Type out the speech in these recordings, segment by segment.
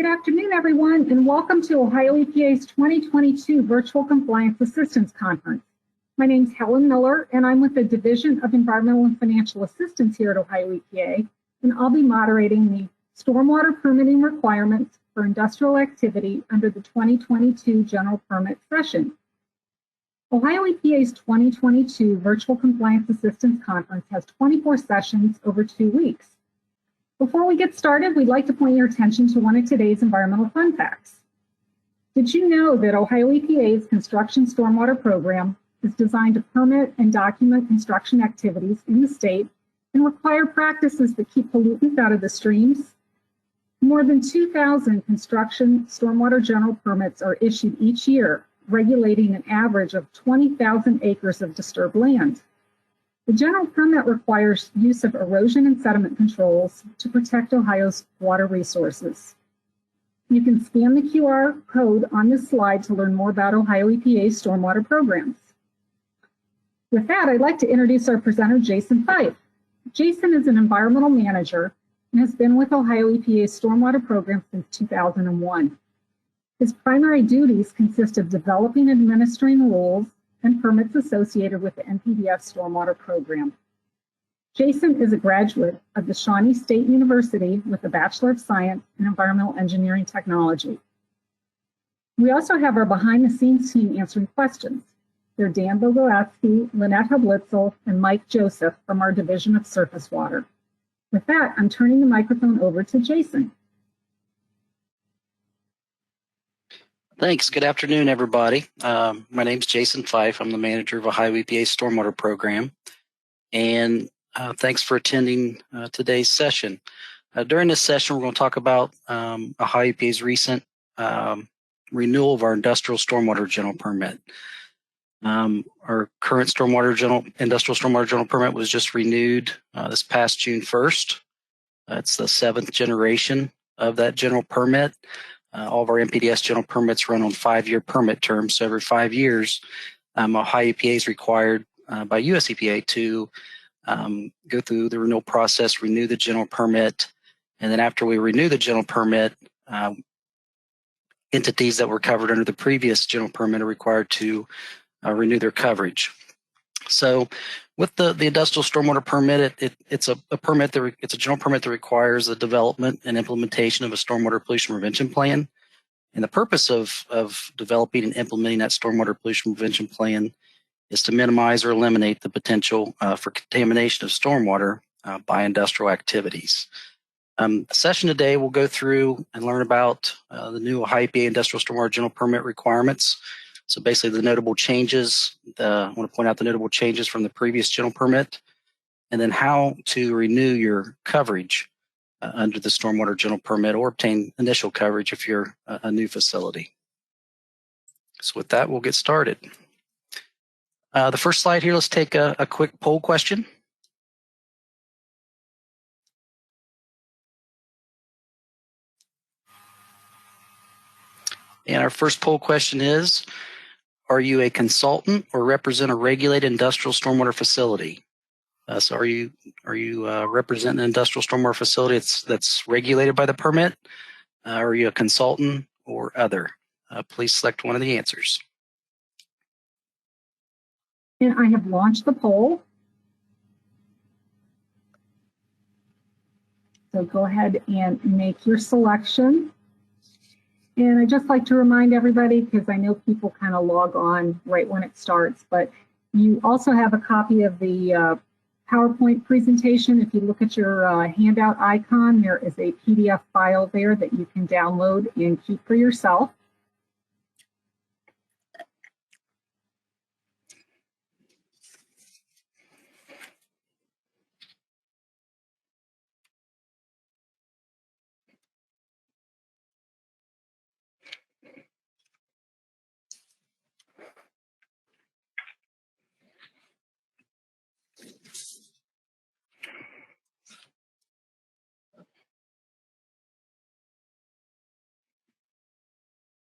Good afternoon, everyone, and welcome to Ohio EPA's 2022 Virtual Compliance Assistance Conference. My name is Helen Miller, and I'm with the Division of Environmental and Financial Assistance here at Ohio EPA, and I'll be moderating the stormwater permitting requirements for industrial activity under the 2022 General Permit session. Ohio EPA's 2022 Virtual Compliance Assistance Conference has 24 sessions over 2 weeks. Before we get started, we'd like to point your attention to one of today's environmental fun facts. Did you know that Ohio EPA's Construction Stormwater Program is designed to permit and document construction activities in the state and require practices that keep pollutants out of the streams? More than 2,000 construction stormwater general permits are issued each year, regulating an average of 20,000 acres of disturbed land. The general permit requires use of erosion and sediment controls to protect Ohio's water resources. You can scan the QR code on this slide to learn more about Ohio EPA's stormwater programs. With that, I'd like to introduce our presenter, Jason Fife. Jason is an environmental manager and has been with Ohio EPA's stormwater program since 2001. His primary duties consist of developing and administering rules and permits associated with the NPDES stormwater program. Jason is a graduate of the Shawnee State University with a Bachelor of Science in Environmental Engineering Technology. We also have our behind-the-scenes team answering questions. They're Dan Bogolasky, Lynette Hublitzel, and Mike Joseph from our Division of Surface Water. With that, I'm turning the microphone over to Jason. Thanks. Good afternoon, everybody. My name is Jason Fife. I'm the manager of Ohio EPA's Stormwater Program. And thanks for attending today's session. During this session, we're going to talk about Ohio EPA's recent renewal of our industrial stormwater general permit. Our current industrial stormwater general permit was just renewed this past June 1st. It's the 7th generation of that general permit. All of our NPDES general permits run on 5-year permit terms. So every 5 years, Ohio EPA is required by US EPA to go through the renewal process, renew the general permit, and then after we renew the general permit, entities that were covered under the previous general permit are required to renew their coverage. So with the industrial stormwater permit, it's a general permit that requires the development and implementation of a stormwater pollution prevention plan. And the purpose of developing and implementing that stormwater pollution prevention plan is to minimize or eliminate the potential for contamination of stormwater by industrial activities. The session today will go through and learn about the new Ohio EPA industrial stormwater general permit requirements. So basically the notable changes, I want to point out the notable changes from the previous general permit, and then how to renew your coverage under the stormwater general permit or obtain initial coverage if you're a new facility. So with that, we'll get started. The first slide here, let's take a quick poll question. And our first poll question is, are you a consultant or represent a regulated industrial stormwater facility? So are you representing an industrial stormwater facility that's regulated by the permit? Are you a consultant or other? Please select one of the answers. And I have launched the poll. So go ahead and make your selection. And I'd just like to remind everybody, because I know people kind of log on right when it starts, but you also have a copy of the PowerPoint presentation. If you look at your handout icon, there is a PDF file there that you can download and keep for yourself.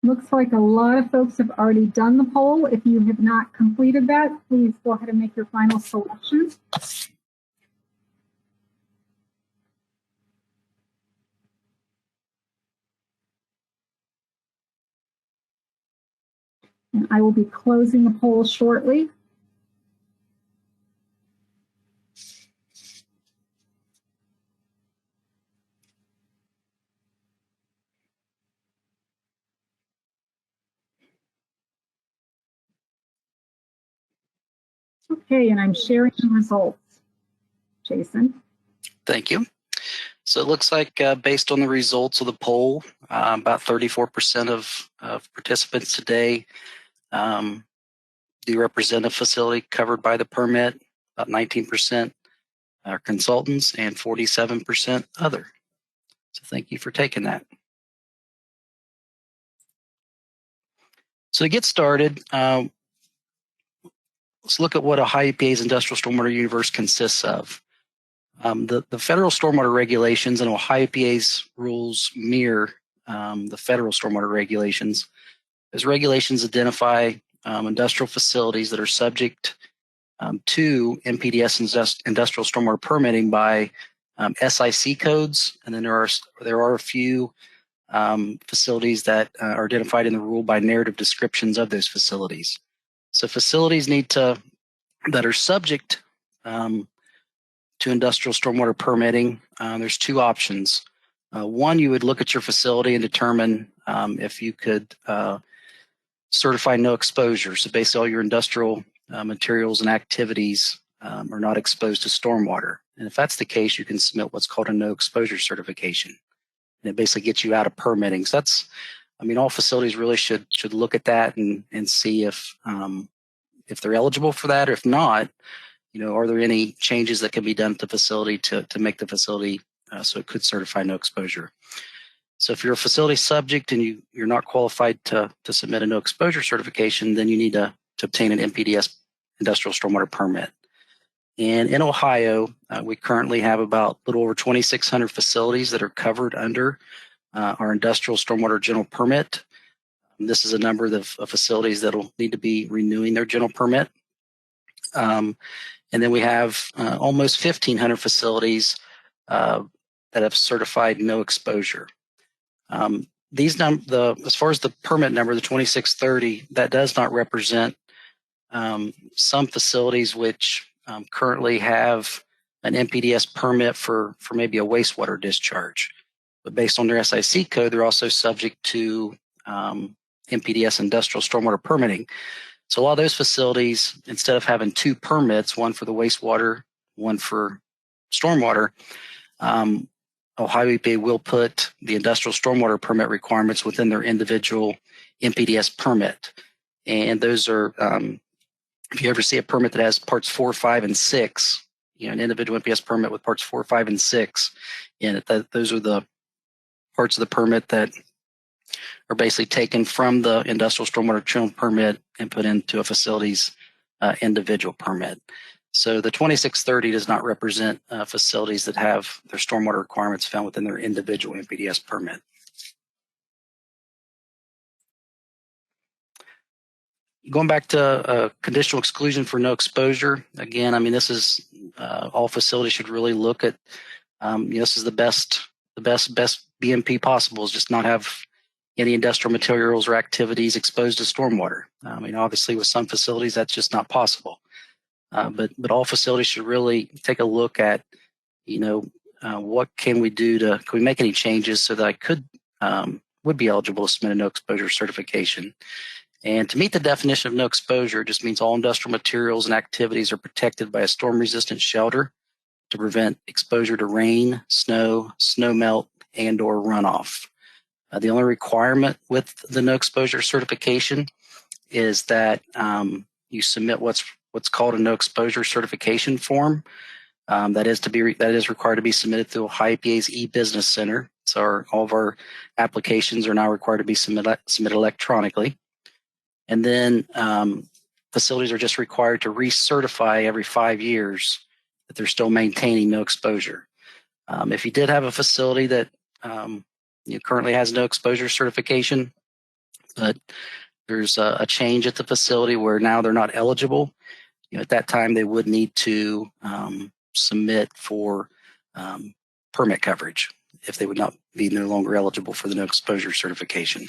Looks like a lot of folks have already done the poll. If you have not completed that, please go ahead and make your final selection. And I will be closing the poll shortly. Okay, and I'm sharing the results. Jason. Thank you. So it looks like based on the results of the poll, about 34% of participants today do represent a facility covered by the permit, about 19% are consultants, and 47% other. So thank you for taking that. So to get started, let's look at what Ohio EPA's industrial stormwater universe consists of. The federal stormwater regulations and Ohio EPA's rules mirror the federal stormwater regulations. Those regulations identify industrial facilities that are subject to NPDES industrial stormwater permitting by SIC codes, and then there are a few facilities that are identified in the rule by narrative descriptions of those facilities. So facilities that are subject to industrial stormwater permitting, there's two options. One, you would look at your facility and determine if you could certify no exposure. So basically all your industrial materials and activities are not exposed to stormwater. And if that's the case, you can submit what's called a no exposure certification. And it basically gets you out of permitting. So all facilities really should look at that and see if they're eligible for that, or if not, are there any changes that can be done to the facility to make the facility so it could certify no exposure. So if you're a facility subject and you're not qualified to submit a no exposure certification, then you need to obtain an NPDES industrial stormwater permit. And in Ohio, we currently have about a little over 2,600 facilities that are covered under our industrial stormwater general permit. This is a number of facilities that will need to be renewing their general permit. And then we have almost 1,500 facilities that have certified no exposure. As far as the permit number, the 2630, that does not represent some facilities which currently have an NPDES permit for maybe a wastewater discharge. But based on their SIC code, they're also subject to NPDES industrial stormwater permitting. So a lot of those facilities, instead of having two permits, one for the wastewater, one for stormwater, Ohio EPA will put the industrial stormwater permit requirements within their individual NPDES permit. And those are, if you ever see a permit that has parts 4, 5, and 6, an individual NPDES permit with parts 4, 5, and 6, and those are the parts of the permit that are basically taken from the industrial stormwater general permit and put into a facility's individual permit. So the 2630 does not represent facilities that have their stormwater requirements found within their individual NPDES permit. Going back to conditional exclusion for no exposure, again, this is all facilities should really look at. This is the best BMP possible, is just not have any industrial materials or activities exposed to stormwater. Obviously with some facilities that's just not possible. But all facilities should really take a look at, what can we do can we make any changes so that I would be eligible to submit a no exposure certification. And to meet the definition of no exposure, it just means all industrial materials and activities are protected by a storm resistant shelter to prevent exposure to rain, snow melt, and or runoff. The only requirement with the no exposure certification is that you submit what's called a no exposure certification form. That is required to be submitted through Ohio EPA's e-business center. So all of our applications are now required to be submitted electronically. And then facilities are just required to recertify every 5 years that they're still maintaining no exposure. If you did have a facility that currently has no exposure certification, but there's a change at the facility where now they're not eligible, at that time they would need to submit for permit coverage if they would not be no longer eligible for the no exposure certification.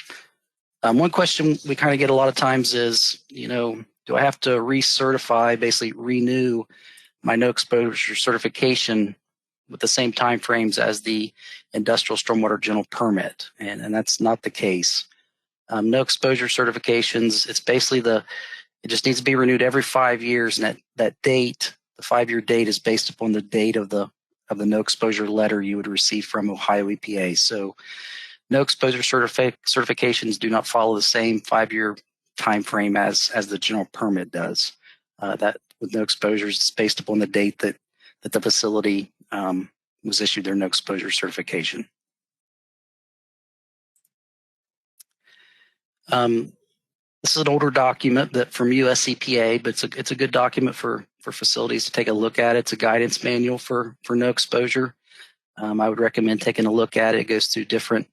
One question we kind of get a lot of times is, do I have to recertify, basically renew my no exposure certification with the same time frames as the industrial stormwater general permit? And that's not the case. No exposure certifications, it's basically it just needs to be renewed every 5 years, and that date, the 5-year date, is based upon the date of the no exposure letter you would receive from Ohio EPA. So no exposure certifications do not follow the same 5-year time frame as the general permit does. That with no exposures, it's based upon the date that the facility was issued their no exposure certification. This is an older document that from US EPA, but it's a good document for facilities to take a look at. It's a guidance manual for no exposure. I would recommend taking a look at it. It goes through different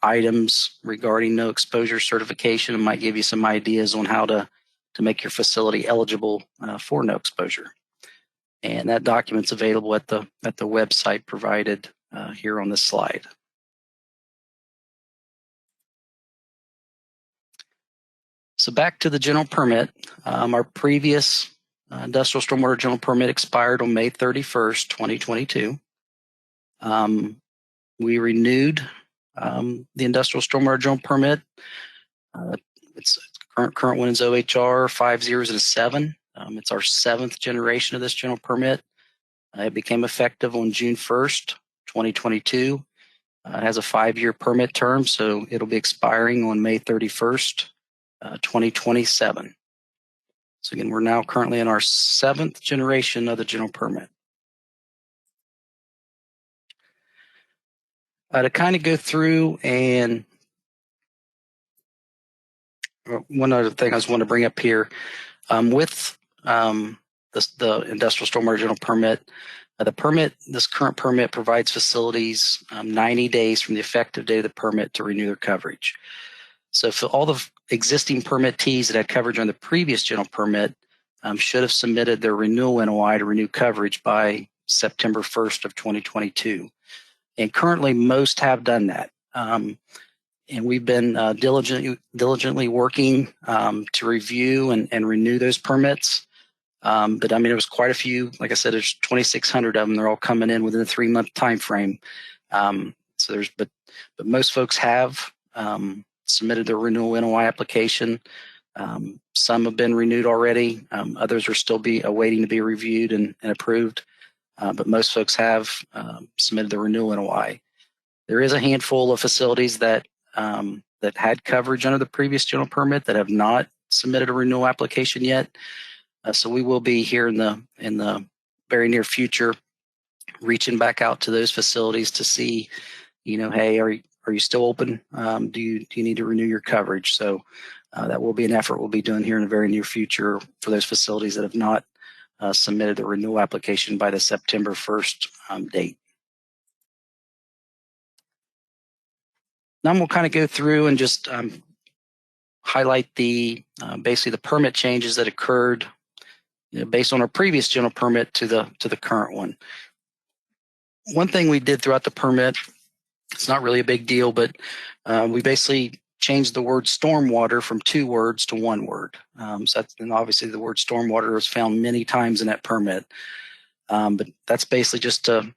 items regarding no exposure certification and might give you some ideas on how to make your facility eligible for no exposure. And that document's available at the website provided here on this slide. So back to the general permit. Our previous industrial stormwater general permit expired on May 31st, 2022. We renewed the industrial stormwater general permit. Its current one is OHR 5007. It's our 7th generation of this general permit. It became effective on June 1st, 2022. It has a 5-year permit term, so it'll be expiring on May 31st, 2027. So again, we're now currently in our 7th generation of the general permit. To kind of go through, and one other thing I just want to bring up here, with the industrial stormwater general permit, this current permit provides facilities 90 days from the effective date of the permit to renew their coverage. So for all the existing permittees that had coverage on the previous general permit should have submitted their renewal NOI to renew coverage by September 1st of 2022. And currently most have done that. And we've been diligently working to review and renew those permits. But I mean, there was quite a few. Like I said, there's 2,600 of them. They're all coming in within a 3-month time frame. So but most folks have submitted their renewal NOI application. Some have been renewed already. Others are still awaiting to be reviewed and approved. But most folks have submitted the renewal NOI. There is a handful of facilities that had coverage under the previous general permit that have not submitted a renewal application yet. So we will be here in the very near future reaching back out to those facilities to see, hey, are you still open? Do you need to renew your coverage? So that will be an effort we'll be doing here in the very near future for those facilities that have not submitted the renewal application by the September 1st date. Now I'm going to kind of go through and just highlight basically the permit changes that occurred based on our previous general permit to the current one. One thing we did throughout the permit, it's not really a big deal, but we basically changed the word stormwater from 2 words to 1 word. And obviously the word stormwater is found many times in that permit. But that's basically just to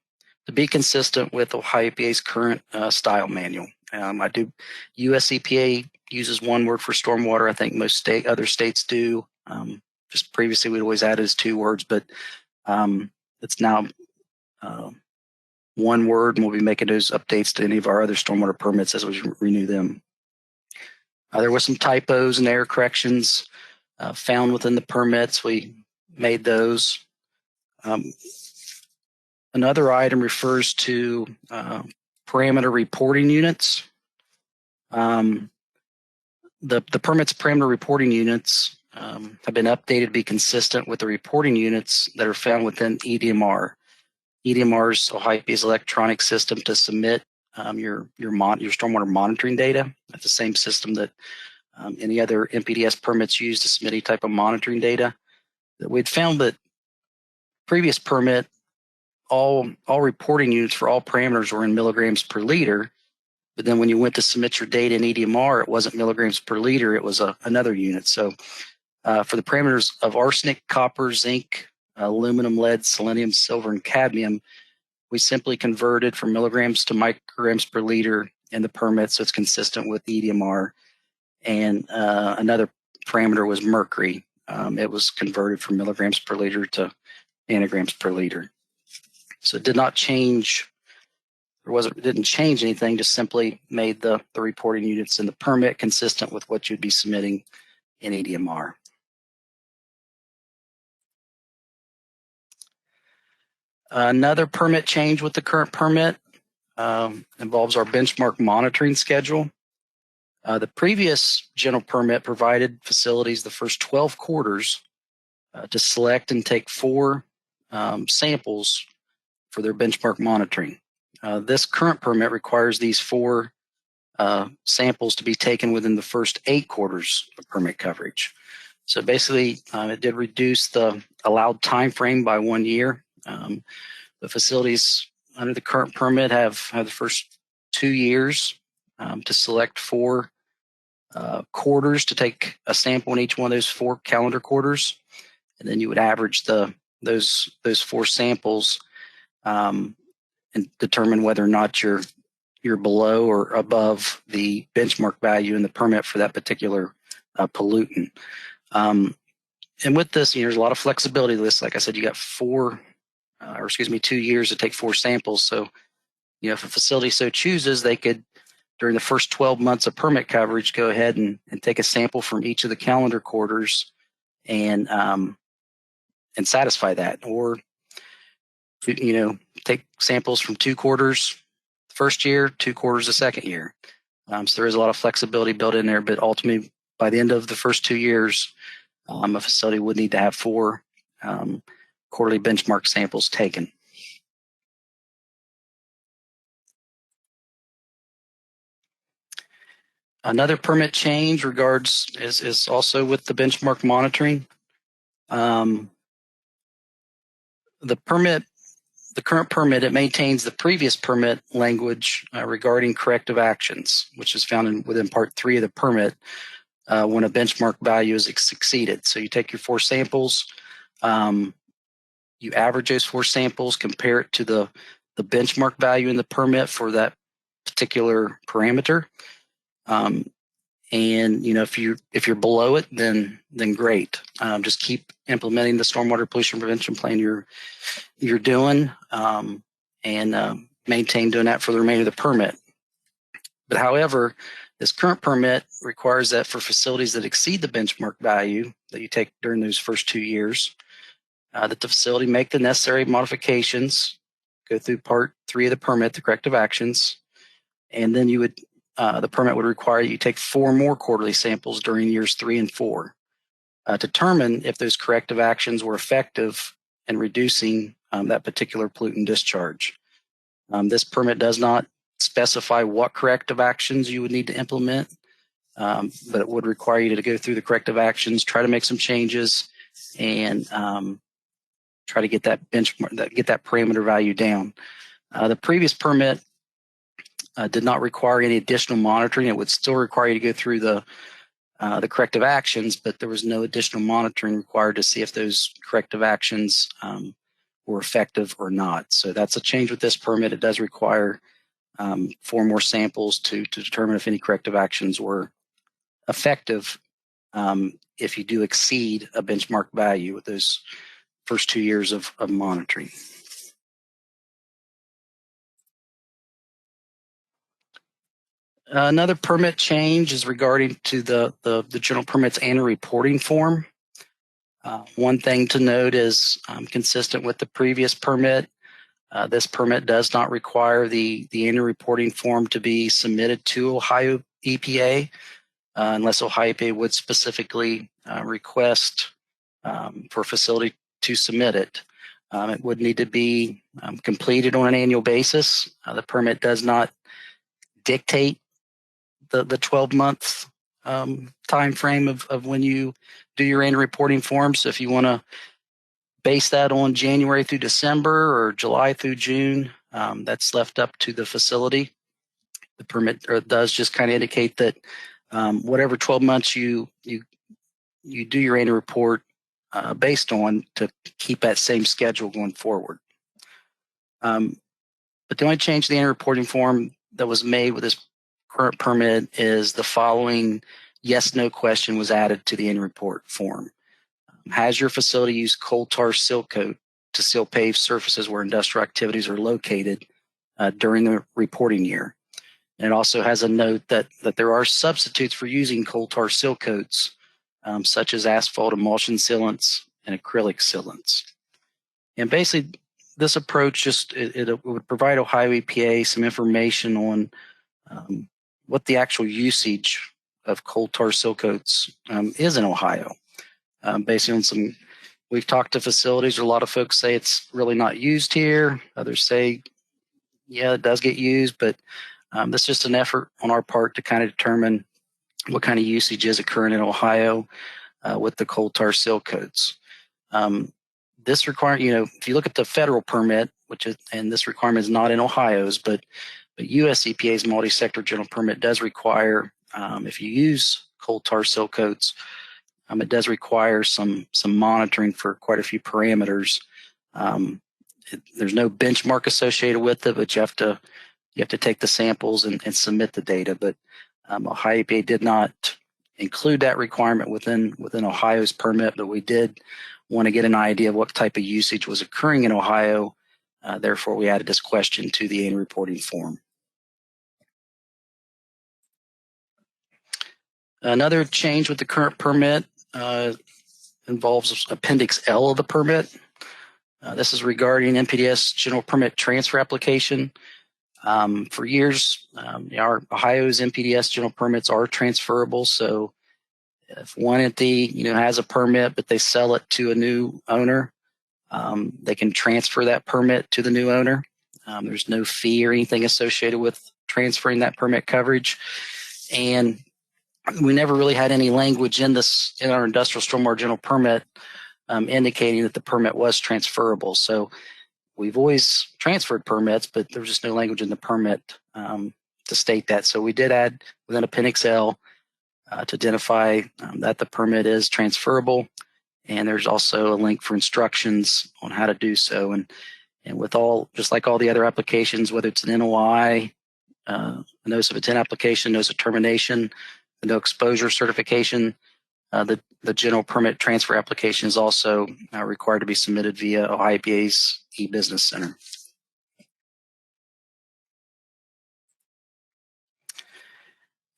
be consistent with Ohio EPA's current style manual. US EPA uses 1 word for stormwater. I think most other states do. Just previously we'd always added as 2 words, but it's now 1 word, and we'll be making those updates to any of our other stormwater permits as we renew them. There were some typos and error corrections found within the permits. We made those. Another item refers to parameter reporting units. The permit's parameter reporting units have been updated to be consistent with the reporting units that are found within EDMR. EDMR is Ohio EPA's electronic system to submit your stormwater monitoring data. That's the same system that any other NPDES permits use to submit any type of monitoring data. We'd found that previous permit, all reporting units for all parameters were in milligrams per liter, But then when you went to submit your data in EDMR, it wasn't milligrams per liter, it was another unit. So for the parameters of arsenic, copper, zinc, aluminum, lead, selenium, silver, and cadmium, we simply converted from milligrams to micrograms per liter in the permit, so it's consistent with EDMR. And another parameter was mercury. It was converted from milligrams per liter to nanograms per liter. So it did not change, it didn't change anything, just simply made the reporting units in the permit consistent with what you'd be submitting in EDMR. Another permit change with the current permit involves our benchmark monitoring schedule. The previous general permit provided facilities the first 12 quarters to select and take 4 samples for their benchmark monitoring. This current permit requires these 4 samples to be taken within the first 8 quarters of permit coverage. So basically, it did reduce the allowed time frame by 1 year. The facilities under the current permit have the first 2 years to select 4 quarters to take a sample in each one of those 4 calendar quarters, and then you would average those 4 samples and determine whether or not you're below or above the benchmark value in the permit for that particular pollutant. And with this, there's a lot of flexibility to this. Like I said, you got 2 years to take 4 samples. So, if a facility so chooses, they could, during the first 12 months of permit coverage, go ahead and take a sample from each of the calendar quarters and satisfy that. Or, take samples from 2 quarters the first year, 2 quarters the second year. So there is a lot of flexibility built in there, but ultimately, by the end of the first 2 years, a facility would need to have 4 quarterly benchmark samples taken. Another permit change is also with the benchmark monitoring. The current permit, it maintains the previous permit language regarding corrective actions, which is found within Part 3 of the permit when a benchmark value is exceeded. So you take your 4 samples, you average those 4 samples, compare it to the benchmark value in the permit for that particular parameter. And if you're below it, then great. Just keep implementing the stormwater pollution prevention plan you're doing, and maintain doing that for the remainder of the permit. But however, this current permit requires that for facilities that exceed the benchmark value that you take during those first 2 years, that the facility make the necessary modifications, go through Part 3 of the permit, the corrective actions, and then the permit would require you take 4 more quarterly samples during years 3 and 4 to determine if those corrective actions were effective in reducing that particular pollutant discharge. This permit does not specify what corrective actions you would need to implement, but it would require you to go through the corrective actions, try to make some changes, and try to get that benchmark, get that parameter value down. The previous permit did not require any additional monitoring. It would still require you to go through the corrective actions, but there was no additional monitoring required to see if those corrective actions were effective or not. So that's a change with this permit. It does require 4 more samples to determine if any corrective actions were effective if you do exceed a benchmark value with those first 2 years of monitoring. Another permit change is regarding to the general permit's annual reporting form. One thing to note is consistent with the previous permit, this permit does not require the annual reporting form to be submitted to Ohio EPA unless Ohio EPA would specifically request for a facility to submit it. It would need to be completed on an annual basis. The permit does not dictate the 12-month time frame of when you do your annual reporting form. So if you want to base that on January through December or July through June, that's left up to the facility. The permit does just kind of indicate that whatever 12 months you do your annual report based on, to keep that same schedule going forward. But the only change to the annual reporting form that was made with this current permit is the following yes/no question was added to the annual report form. Has your facility used coal tar seal coat to seal paved surfaces where industrial activities are located during the reporting year? And it also has a note that there are substitutes for using coal tar seal coats, such as asphalt emulsion sealants and acrylic sealants. And basically, this approach just it would provide Ohio EPA some information on what the actual usage of coal tar seal coats is in Ohio. Based on some, we've talked to facilities. A lot of folks say it's really not used here. Others say, yeah, it does get used, but that's just an effort on our part to kind of determine what kind of usage is occurring in Ohio with the coal tar seal coats. This requirement, if you look at the federal permit, and this requirement is not in Ohio's, but U.S. EPA's multi-sector general permit does require, if you use coal tar seal coats, it does require some monitoring for quite a few parameters. There's no benchmark associated with it, but you have to take the samples and submit the data. But Ohio EPA did not include that requirement within Ohio's permit, but we did want to get an idea of what type of usage was occurring in Ohio. Therefore, we added this question to the annual reporting form. Another change with the current permit involves Appendix L of the permit. This is regarding NPDES general permit transfer application. For years, our Ohio's NPDES general permits are transferable. So if one entity has a permit but they sell it to a new owner, they can transfer that permit to the new owner. There's no fee or anything associated with transferring that permit coverage. And we never really had any language in our industrial stormwater general permit indicating that the permit was transferable. So we've always transferred permits, but there was just no language in the permit to state that. So we did add within Appendix L to identify that the permit is transferable. And there's also a link for instructions on how to do so. And with just like all the other applications, whether it's an NOI, a notice of intent application, notice of termination, the no exposure certification, the general permit transfer application is also required to be submitted via Ohio EPA's e-Business Center.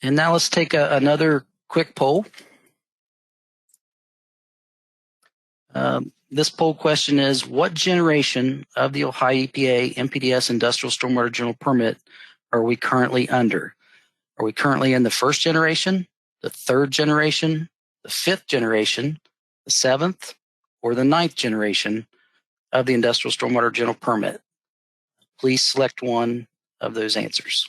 And now let's take another quick poll. This poll question is, what generation of the Ohio EPA NPDES Industrial Stormwater General Permit are we currently under? Are we currently in the first generation, the third generation, the fifth generation, the seventh, or the ninth generation of the Industrial Stormwater General Permit? Please select one of those answers.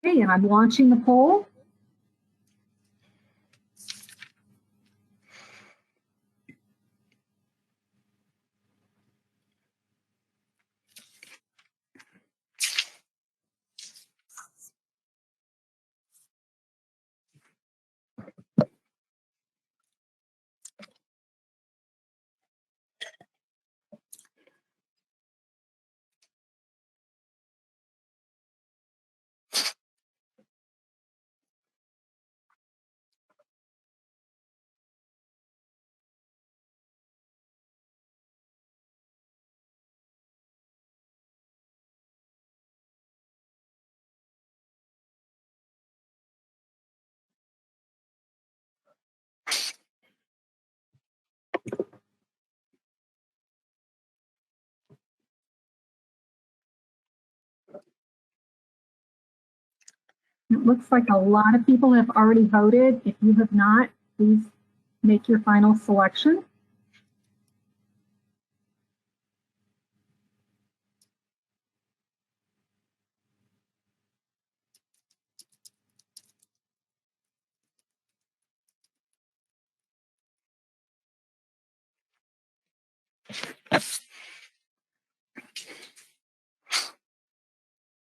Okay, and I'm launching the poll. It looks like a lot of people have already voted. If you have not, please make your final selection.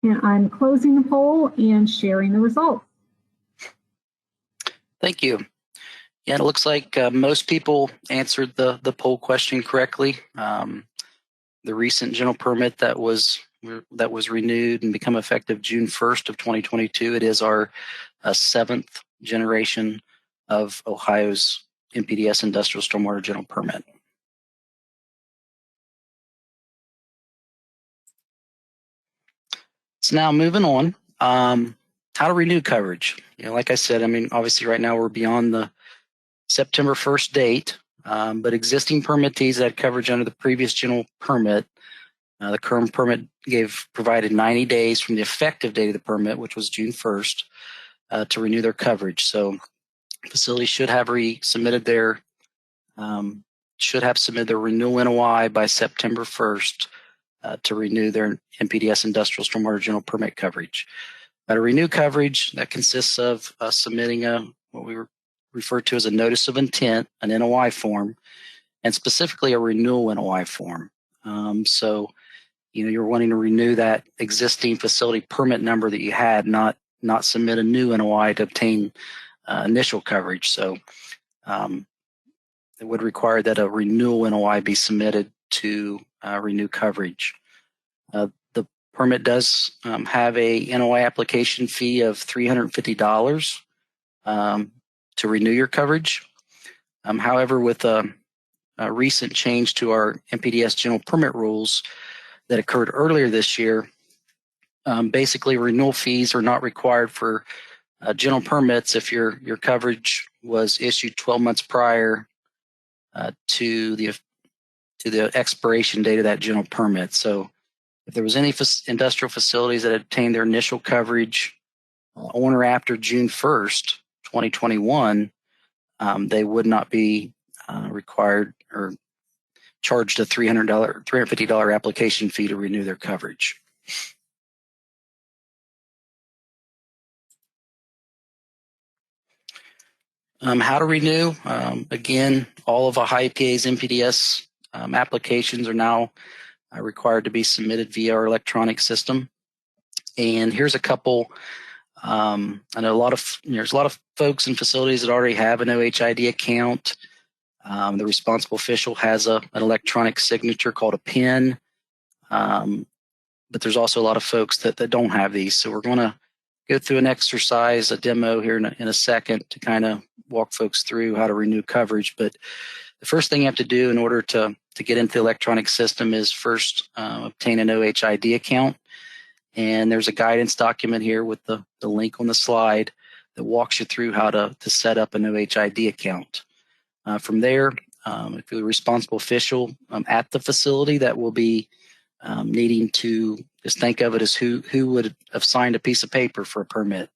And I'm closing the poll and sharing the results. Thank you. Yeah, it looks like most people answered the poll question correctly. The recent general permit that was renewed and become effective June 1st of 2022. It is our seventh generation of Ohio's NPDES industrial stormwater general permit. So now moving on, how to renew coverage. Like I said, I mean, obviously right now we're beyond the September 1st date, but existing permittees that had coverage under the previous general permit, the current permit provided 90 days from the effective date of the permit, which was June 1st, to renew their coverage. So facilities should have submitted their renewal NOI by September 1st to renew their NPDES industrial stormwater general permit coverage. To renew coverage, that consists of submitting what we refer to as a notice of intent, an NOI form, and specifically a renewal NOI form. So, you're wanting to renew that existing facility permit number that you had, not submit a new NOI to obtain initial coverage. So, it would require that a renewal NOI be submitted to renew coverage. The permit does have a NOI application fee of $350 to renew your coverage. However, with a recent change to our NPDES general permit rules that occurred earlier this year, basically renewal fees are not required for general permits if your coverage was issued 12 months prior to the expiration date of that general permit. So if there was any industrial facilities that had obtained their initial coverage on or after June 1st, 2021, they would not be required or charged a $350 application fee to renew their coverage. How to renew? Again, all of Ohio EPA's NPDES applications are now required to be submitted via our electronic system. And here's a couple. I know there's a lot of folks and facilities that already have an OHID account. The responsible official has an electronic signature called a PIN. But there's also a lot of folks that don't have these. So we're going to go through an exercise, a demo here in a second to kind of walk folks through how to renew coverage. But the first thing you have to do in order to get into the electronic system is first obtain an OHID account. And there's a guidance document here with the link on the slide that walks you through how to set up an OHID account. From there, if you're the responsible official at the facility, that will be needing to just think of it as who would have signed a piece of paper for a permit.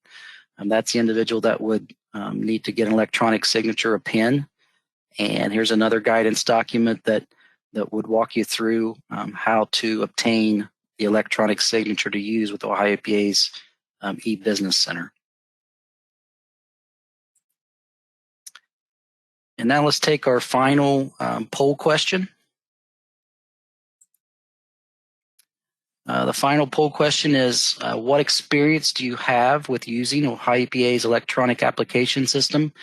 That's the individual that would need to get an electronic signature, a PIN. And here's another guidance document that would walk you through how to obtain the electronic signature to use with Ohio EPA's e-Business Center. And now let's take our final poll question. The final poll question is, what experience do you have with using Ohio EPA's electronic application system?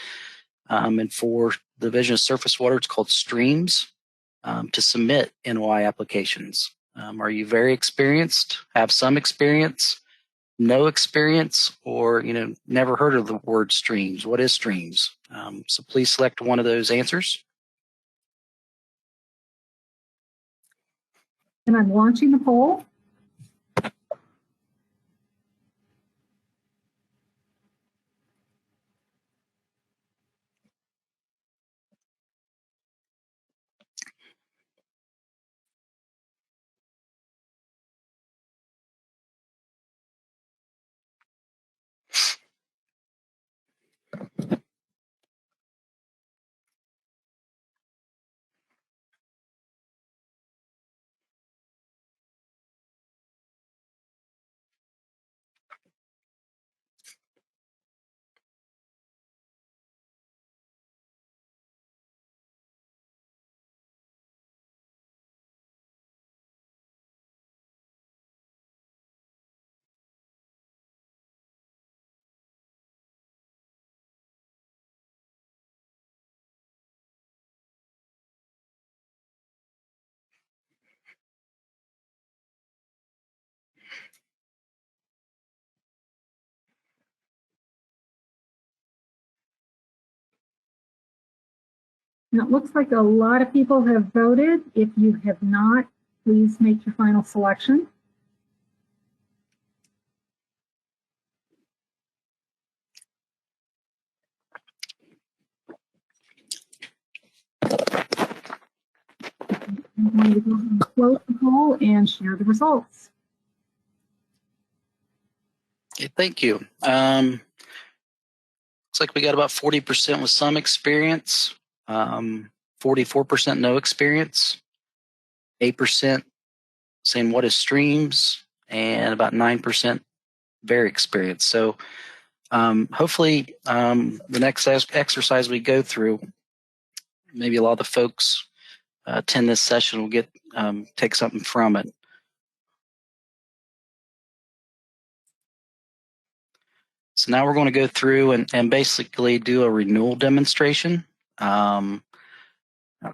And for the Division of Surface Water, it's called Streams, to submit NOI applications. Are you very experienced, have some experience, no experience, or never heard of the word Streams? What is Streams? So please select one of those answers. And I'm launching the poll. And it looks like a lot of people have voted. If you have not, please make your final selection. I'm going to go ahead and close the poll and share the results. Okay, thank you. Looks like we got about 40% with some experience, 44% no experience, 8% saying what is streams, and about 9% very experienced. So hopefully the next exercise we go through, maybe a lot of the folks attend this session will get take something from it. So now we're going to go through and basically do a renewal demonstration. I'll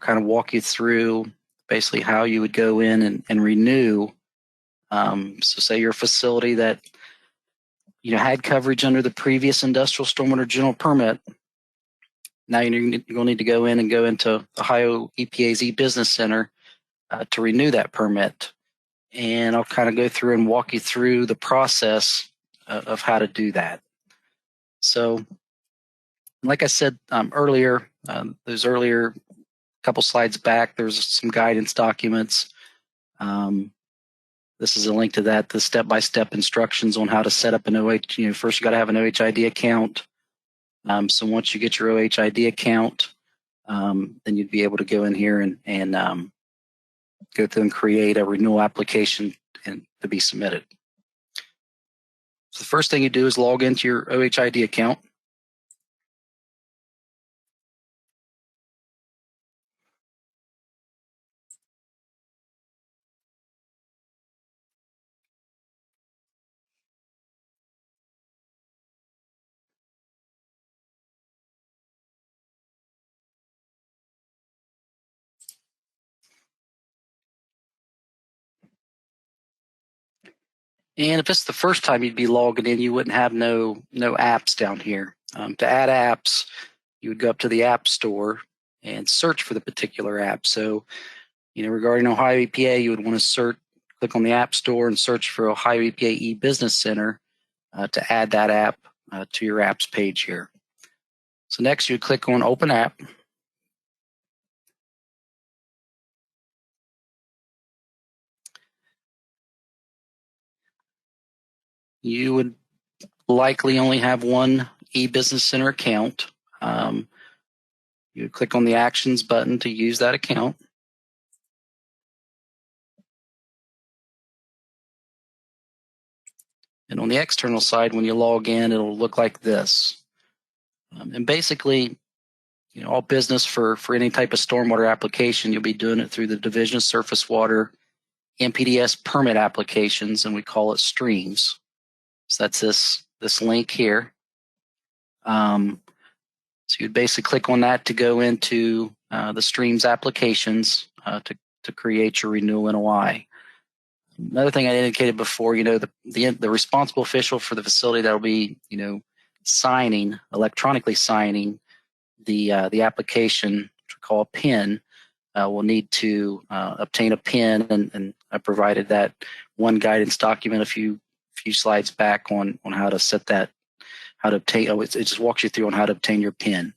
kind of walk you through basically how you would go in and renew. So say your facility that had coverage under the previous industrial stormwater general permit. Now you're going to need to go in and go into Ohio EPA's e-Business Center to renew that permit. And I'll kind of go through and walk you through the process of how to do that. So, like I said earlier, those earlier couple slides back, there's some guidance documents. This is a link to that, the step-by-step instructions on how to set up an OH. First you got to have an OHID account. So once you get your OHID account, then you'd be able to go in here and go through and create a renewal application and to be submitted. So the first thing you do is log into your OHID account. And if it's the first time you'd be logging in, you wouldn't have no apps down here. To add apps, you would go up to the App Store and search for the particular app. So, regarding Ohio EPA, you would want to click on the App Store and search for Ohio EPA e-Business Center to add that app to your apps page here. So next you would click on Open App. You would likely only have one e-Business Center account. You would click on the Actions button to use that account. And on the external side, when you log in, it'll look like this. And basically, all business for any type of stormwater application, you'll be doing it through the Division of Surface Water NPDES permit applications, and we call it streams. So that's this link here. So you'd basically click on that to go into the streams applications to create your renewal NOI. Another thing I indicated before, the responsible official for the facility that will be, electronically signing the application, which we call a PIN, will need to obtain a PIN, and I provided that one guidance document a few slides back on how to set that, how to obtain. It just walks you through on how to obtain your PIN.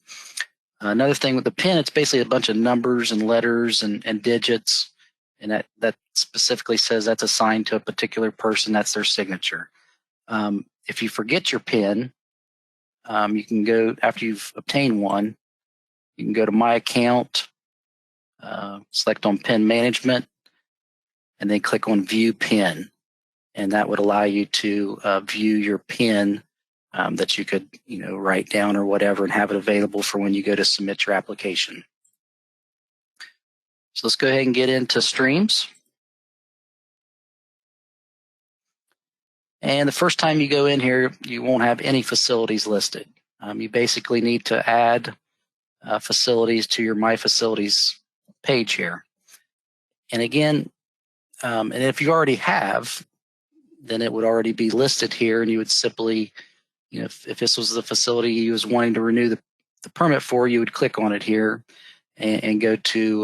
Another thing with the PIN, it's basically a bunch of numbers and letters and digits, and that specifically says that's assigned to a particular person. That's their signature. If you forget your PIN, you can go, after you've obtained one, you can go to My Account, select on PIN Management, and then click on View PIN. And that would allow you to view your PIN that you could, write down or whatever, and have it available for when you go to submit your application. So let's go ahead and get into streams. And the first time you go in here, you won't have any facilities listed. You basically need to add facilities to your My Facilities page here. And again, and if you already have, then it would already be listed here, and you would simply, if this was the facility you was wanting to renew the permit for, you would click on it here, and go to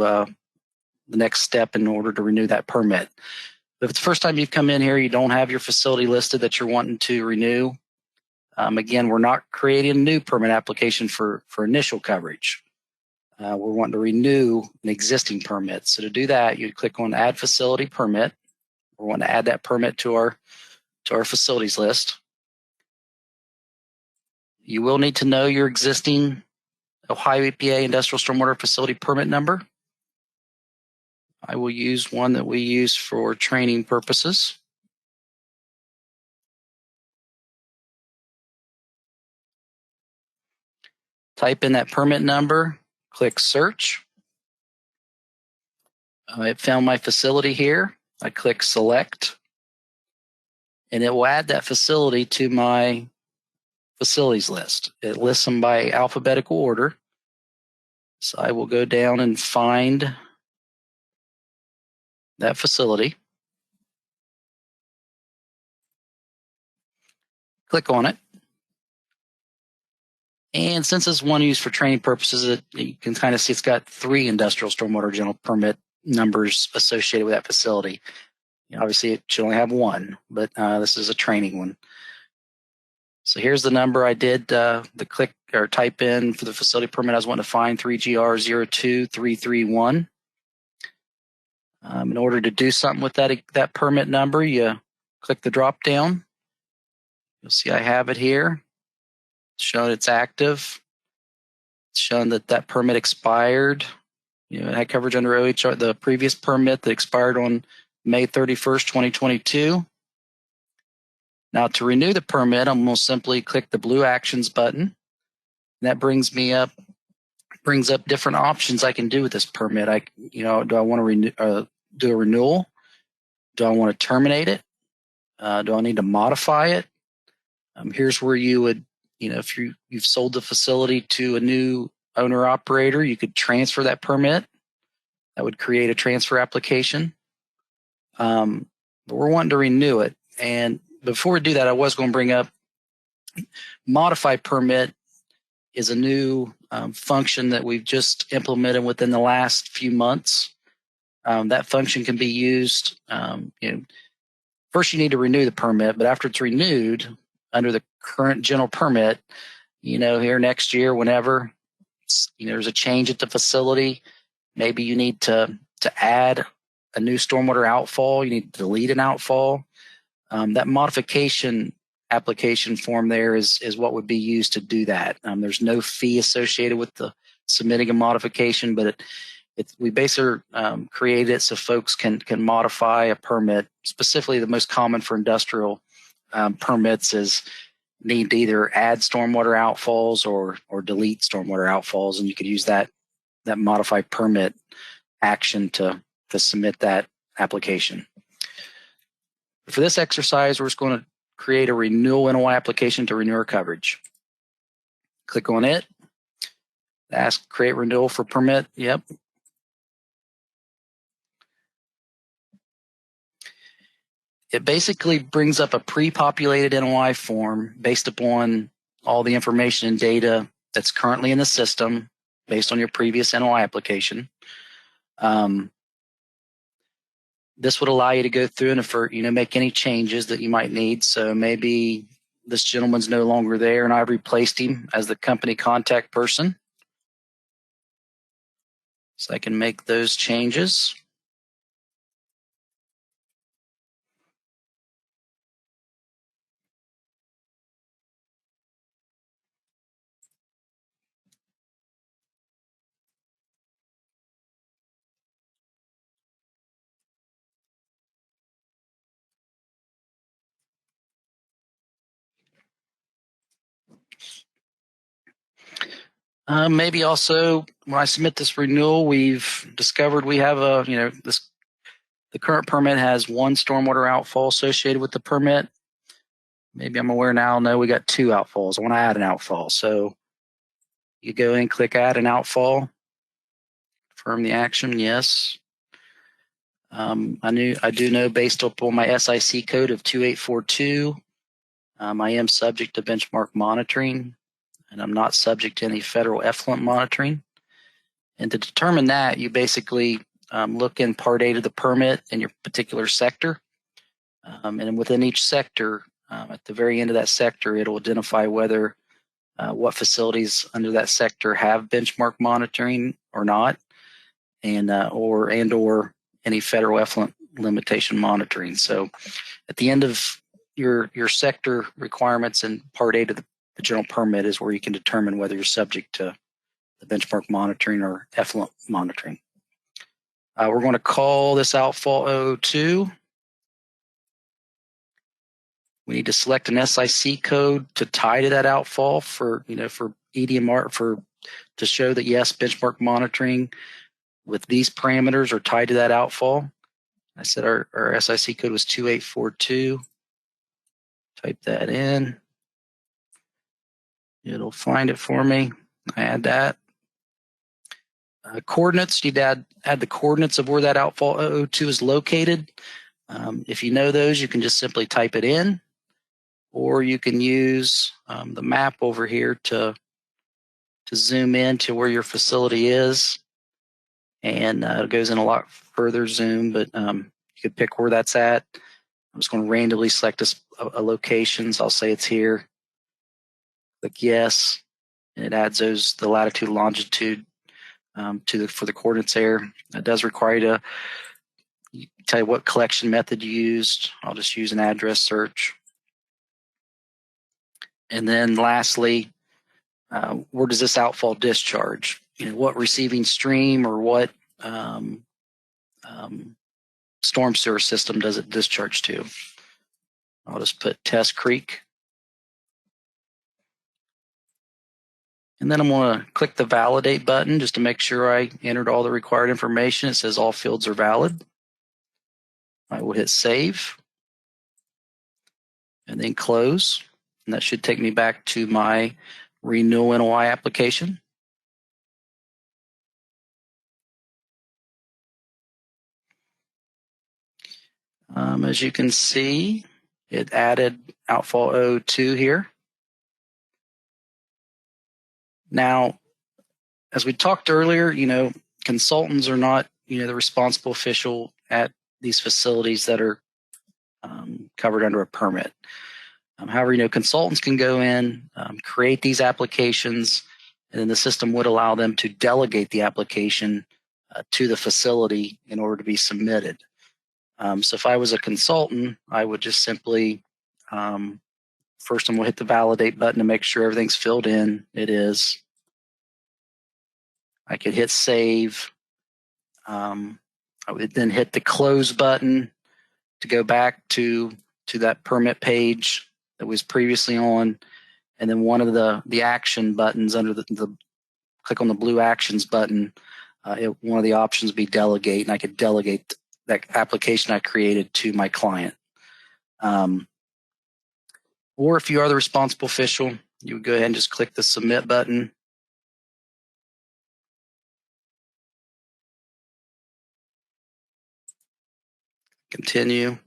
the next step in order to renew that permit. If it's the first time you've come in here, you don't have your facility listed that you're wanting to renew. Again, we're not creating a new permit application for initial coverage. We're wanting to renew an existing permit. So to do that, you click on Add Facility Permit. We want to add that permit to our facilities list. You will need to know your existing Ohio EPA Industrial Stormwater Facility Permit number. I will use one that we use for training purposes. Type in that permit number, click search. It found my facility here. I click select, and it will add that facility to my facilities list. It lists them by alphabetical order. So I will go down and find that facility. Click on it. And since it's one used for training purposes, you can kind of see it's got 3 industrial stormwater general permit numbers associated with that facility. Obviously, it should only have 1, but this is a training one. So here's the number I did the click or type in for the facility permit I was wanting to find, 3GR02331. In order to do something with that permit number, you click the drop down. You'll see I have it here. It's showing it's active. It's showing that permit expired. It had coverage under OHR, the previous permit that expired on May 31st, 2022. Now to renew the permit, I'm going to simply click the blue actions button. And that brings up different options I can do with this permit. Do I want to do a renewal? Do I want to terminate it? Do I need to modify it? Here's where you would, if you've sold the facility to a new owner operator, you could transfer that permit. That would create a transfer application. But we're wanting to renew it. And before we do that, I was going to bring up modify permit is a new function that we've just implemented within the last few months. That function can be used. First, you need to renew the permit, but after it's renewed under the current general permit, here next year, whenever there's a change at the facility, maybe you need to add a new stormwater outfall. You need to delete an outfall. That modification application form there is what would be used to do that. There's no fee associated with the submitting a modification, but we basically created it so folks can modify a permit. Specifically, the most common for industrial permits is need to either add stormwater outfalls or delete stormwater outfalls, and you could use that modify permit action to submit that application. For this exercise, we're just going to create a renewal NOI application to renew our coverage. Click on it. Ask create renewal for permit. Yep. It basically brings up a pre-populated NOI form based upon all the information and data that's currently in the system based on your previous NOI application. This would allow you to go through and make any changes that you might need. So maybe this gentleman's no longer there and I've replaced him as the company contact person. So I can make those changes. Maybe also when I submit this renewal, we've discovered we have the current permit has 1 stormwater outfall associated with the permit. Maybe I'm aware now, no, we got 2 outfalls. I want to add an outfall. So you go in, click add an outfall, confirm the action, yes. I do know based upon my SIC code of 2842, I am subject to benchmark monitoring, and I'm not subject to any federal effluent monitoring. And to determine that, you basically look in Part 8 of the permit in your particular sector. And within each sector, at the very end of that sector, it'll identify whether what facilities under that sector have benchmark monitoring or not, and or any federal effluent limitation monitoring. So at the end of your sector requirements in Part 8 of the general permit is where you can determine whether you're subject to the benchmark monitoring or effluent monitoring. We're going to call this outfall 002. We need to select an SIC code to tie to that outfall for EDMR to show that yes, benchmark monitoring with these parameters are tied to that outfall. I said our SIC code was 2842. Type that in. It'll find it for me. I add that. Coordinates, you need to add the coordinates of where that outfall 002 is located. If you know those, you can just simply type it in, or you can use the map over here to zoom in to where your facility is. And it goes in a lot further zoom, but you could pick where that's at. I'm just going to randomly select a location. So I'll say it's here. Click yes, and it adds the latitude, longitude for the coordinates there. It does require you to tell you what collection method you used. I'll just use an address search. And then lastly, where does this outfall discharge? What receiving stream or what storm sewer system does it discharge to? I'll just put Test Creek. And then I'm going to click the validate button just to make sure I entered all the required information. It says all fields are valid. I will hit save and then close. And that should take me back to my renewal NOI application. As you can see, it added outfall 02 here. Now, as we talked earlier, consultants are not, the responsible official at these facilities that are covered under a permit. However, consultants can go in, create these applications, and then the system would allow them to delegate the application to the facility in order to be submitted. So if I was a consultant, I would just simply, first I'm going to hit the validate button to make sure everything's filled in. It is. I could hit save. I would then hit the close button to go back to that permit page that was previously on. And then one of the action buttons under the click on the blue actions button, one of the options would be delegate, and I could delegate that application I created to my client. Or if you are the responsible official, you would go ahead and just click the submit button. Continue.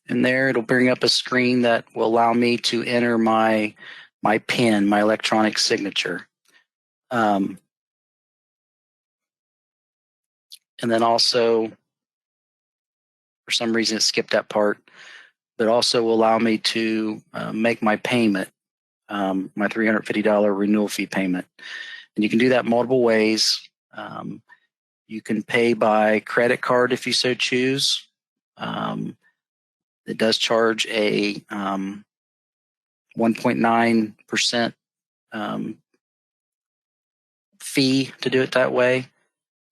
And there it'll bring up a screen that will allow me to enter my PIN, my electronic signature. And then also, for some reason it skipped that part, but also will allow me to make my payment, my $350 renewal fee payment. And you can do that multiple ways. You can pay by credit card if you so choose. It does charge a 1.9% fee to do it that way.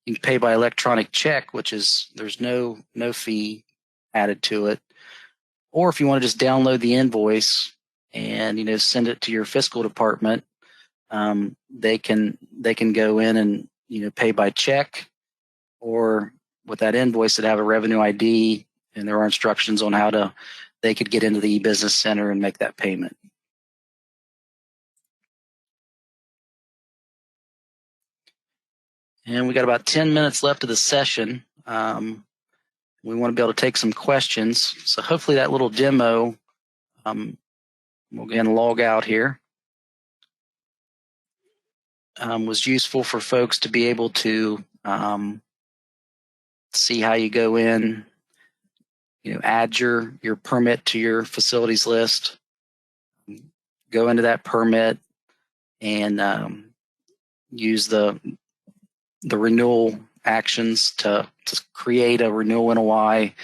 You can pay by electronic check, which is there's no fee added to it. Or if you want to just download the invoice and send it to your fiscal department, they can go in and pay by check, or with that invoice that have a revenue ID, and there are instructions on how they could get into the e-business center and make that payment. And we got about 10 minutes left of the session. we want to be able to take some questions. So hopefully that little demo, we'll again log out here, was useful for folks to be able to see how you go in, add your permit to your facilities list, go into that permit, and use the renewal actions to create a renewal NOI,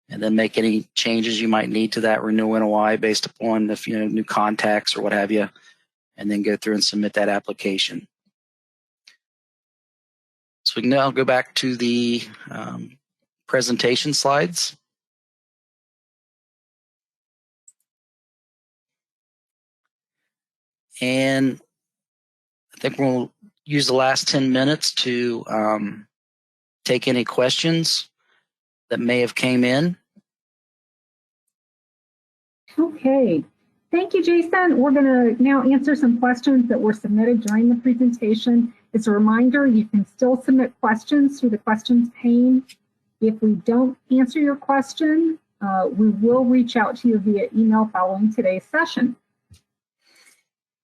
and then make any changes you might need to that renewal NOI based upon if new contacts or what have you, and then go through and submit that application. So we can now go back to the presentation slides. And I think we'll use the last 10 minutes to take any questions that may have came in. Okay. Thank you, Jason. We're going to now answer some questions that were submitted during the presentation. As a reminder, you can still submit questions through the questions pane. If we don't answer your question, we will reach out to you via email following today's session.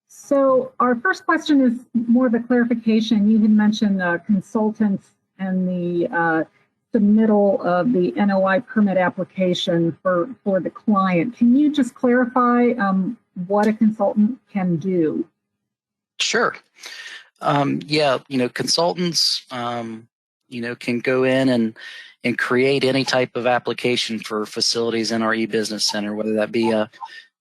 So our first question is more of a clarification. You had mentioned consultants and the submittal of the NOI permit application for the client. Can you just clarify what a consultant can do? Sure. Yeah, consultants, can go in and create any type of application for facilities in our e-business center, whether that be an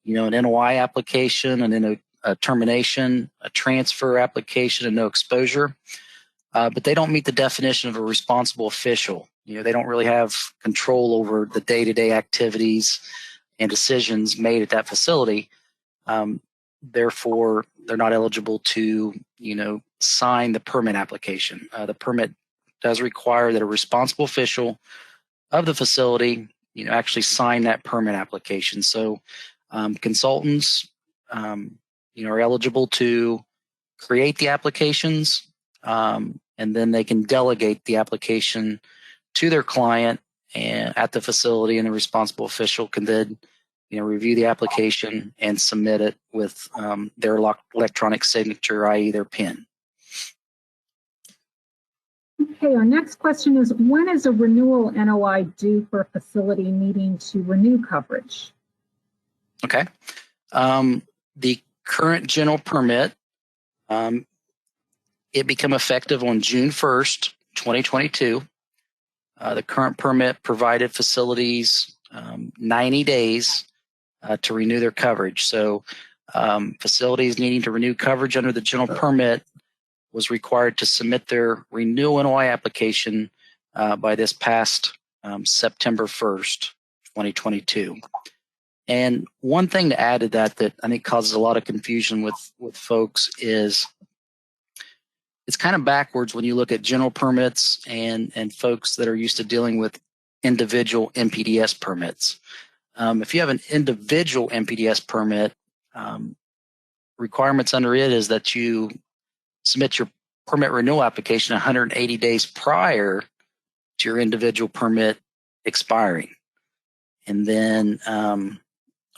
NOI application, and then a termination, a transfer application, and no exposure. But they don't meet the definition of a responsible official. They don't really have control over the day-to-day activities and decisions made at that facility. Therefore, they're not eligible to, sign the permit application. The permit does require that a responsible official of the facility, actually sign that permit application. So consultants, are eligible to create the applications, and then they can delegate the application to their client and at the facility, and the responsible official can then review the application and submit it with their electronic signature, i.e. their PIN. Okay, our next question is, when is a renewal NOI due for a facility needing to renew coverage? Okay. The current general permit, it became effective on June 1st, 2022. The current permit provided facilities 90 days to renew their coverage. So facilities needing to renew coverage under the general permit was required to submit their renewal NOI application by this past September 1st, 2022. And one thing to add to that I think causes a lot of confusion with folks is it's kind of backwards when you look at general permits and folks that are used to dealing with individual NPDES permits. If you have an individual NPDES permit, requirements under it is that you submit your permit renewal application 180 days prior to your individual permit expiring. And then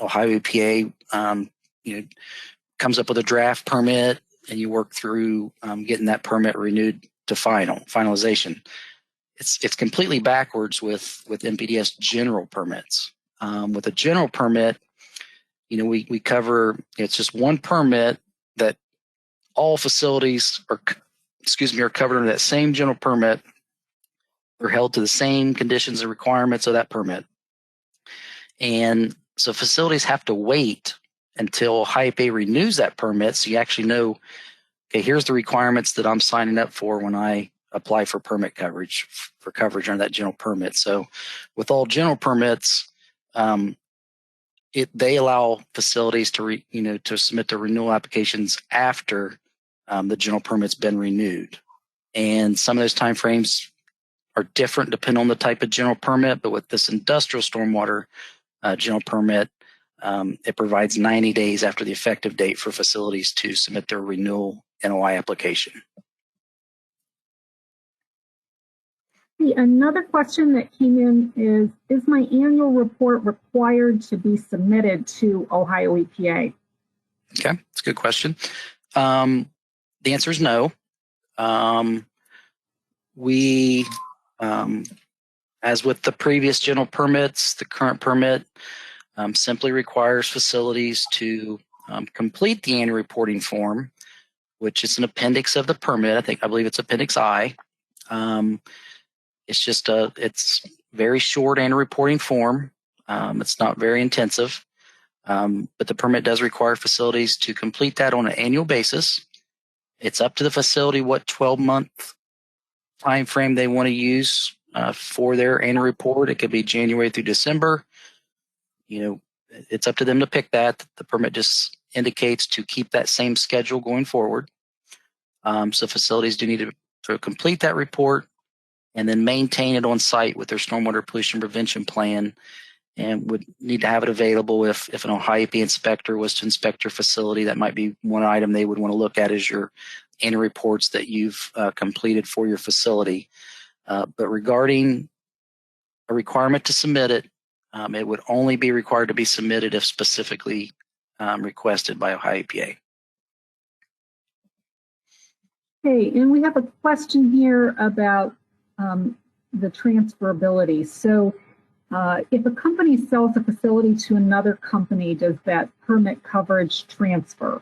Ohio EPA comes up with a draft permit, and you work through getting that permit renewed to finalization. It's completely backwards with NPDES general permits. With a general permit, we cover, it's just one permit that all facilities are covered under that same general permit. They're held to the same conditions and requirements of that permit. And so facilities have to wait until Ohio EPA renews that permit, so you actually know, okay, here's the requirements that I'm signing up for when I apply for permit coverage, for coverage under that general permit. So with all general permits, they allow facilities to to submit their renewal applications after the general permit's been renewed. And some of those timeframes are different depending on the type of general permit, but with this industrial stormwater general permit, it provides 90 days after the effective date for facilities to submit their renewal NOI application. Another question that came in is my annual report required to be submitted to Ohio EPA? Okay, that's a good question. The answer is no. As with the previous general permits, the current permit simply requires facilities to complete the annual reporting form, which is an appendix of the permit. I believe it's Appendix I. It's very short annual reporting form. It's not very intensive, but the permit does require facilities to complete that on an annual basis. It's up to the facility what 12-month time frame they want to use for their annual report. It could be January through December. It's up to them to pick that. The permit just indicates to keep that same schedule going forward. So facilities do need to complete that report and then maintain it on site with their stormwater pollution prevention plan, and would need to have it available if an Ohio EPA inspector was to inspect your facility. That might be one item they would want to look at, is your annual reports that you've completed for your facility. But regarding a requirement to submit it, it would only be required to be submitted if specifically requested by Ohio EPA. Okay, and we have a question here about the transferability. So if a company sells a facility to another company, does that permit coverage transfer?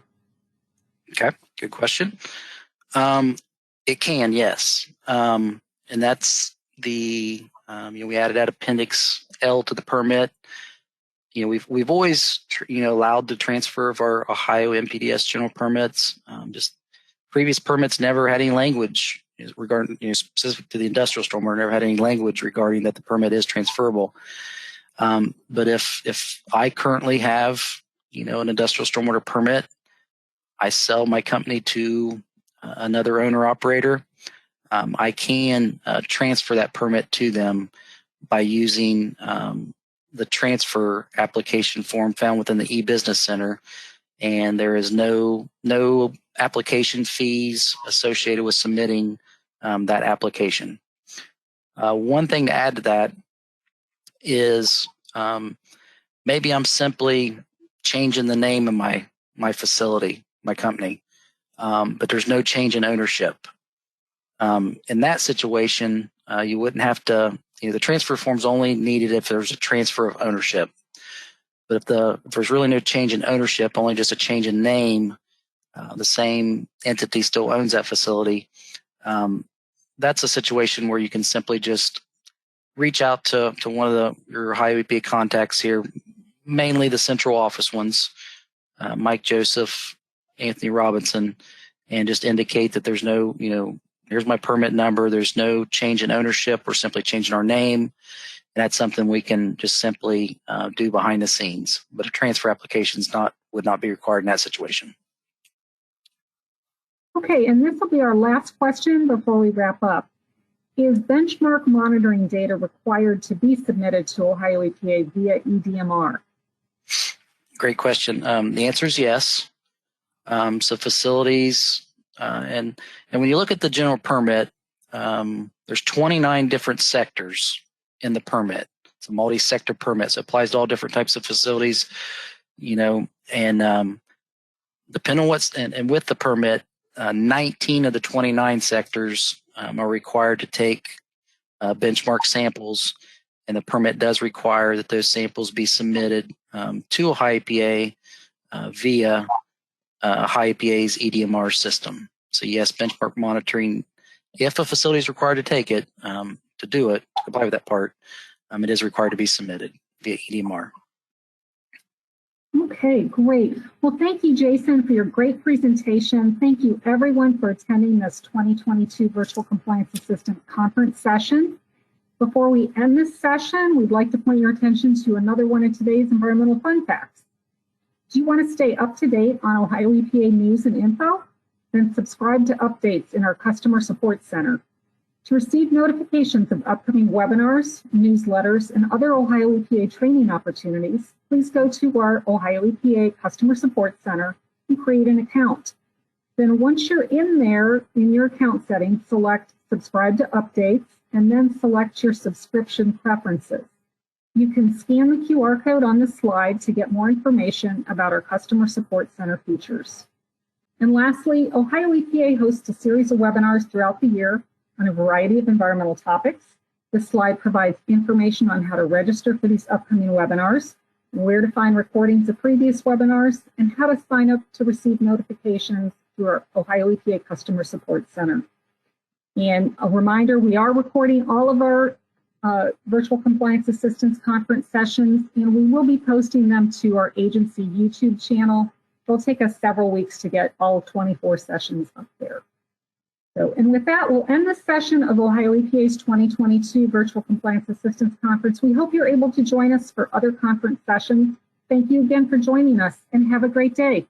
Okay, good question. It can, yes. And that's we added that Appendix L to the permit. We've always allowed the transfer of our Ohio NPDES general permits. Just previous permits never had any language regarding, specific to the industrial stormwater, never had any language regarding that the permit is transferable. But if I currently have, an industrial stormwater permit, I sell my company to another owner operator, I can transfer that permit to them by using the transfer application form found within the e-business center, and there is no application fees associated with submitting that application. One thing to add to that is maybe I'm simply changing the name of my facility, my company, but there's no change in ownership. In that situation, you wouldn't have to, the transfer form's only needed if there's a transfer of ownership. But if there's really no change in ownership, only just a change in name, the same entity still owns that facility, that's a situation where you can simply just reach out to one of your Ohio EPA contacts here, mainly the central office ones, Mike Joseph, Anthony Robinson, and just indicate that there's no, here's my permit number, there's no change in ownership, we're simply changing our name. And that's something we can just simply do behind the scenes. But a transfer application would not be required in that situation. Okay, and this will be our last question before we wrap up. Is benchmark monitoring data required to be submitted to Ohio EPA via EDMR? Great question. The answer is yes. So facilities, and when you look at the general permit, there's 29 different sectors in the permit. It's a multi-sector permit, so it applies to all different types of facilities, and depending on and with the permit, 19 of the 29 sectors are required to take benchmark samples, and the permit does require that those samples be submitted to Ohio EPA via Ohio EPA's EDMR system. So yes, benchmark monitoring, if a facility is required to take it, to do it, to comply with that part, it is required to be submitted via EDMR. Okay, great. Well, thank you, Jason, for your great presentation. Thank you, everyone, for attending this 2022 Virtual Compliance Assistant Conference session. Before we end this session, we'd like to point your attention to another one of today's environmental fun facts. Do you want to stay up to date on Ohio EPA news and info? Then subscribe to updates in our Customer Support Center. To receive notifications of upcoming webinars, newsletters, and other Ohio EPA training opportunities, please go to our Ohio EPA Customer Support Center and create an account. Then once you're in there, in your account settings, select Subscribe to Updates, and then select your subscription preferences. You can scan the QR code on the slide to get more information about our Customer Support Center features. And lastly, Ohio EPA hosts a series of webinars throughout the year on a variety of environmental topics. This slide provides information on how to register for these upcoming webinars, where to find recordings of previous webinars, and how to sign up to receive notifications through our Ohio EPA Customer Support Center. And a reminder, we are recording all of our Virtual Compliance Assistance Conference sessions, and we will be posting them to our agency YouTube channel. It'll take us several weeks to get all 24 sessions up there. So, and with that, we'll end this session of Ohio EPA's 2022 Virtual Compliance Assistance Conference. We hope you're able to join us for other conference sessions. Thank you again for joining us, and have a great day.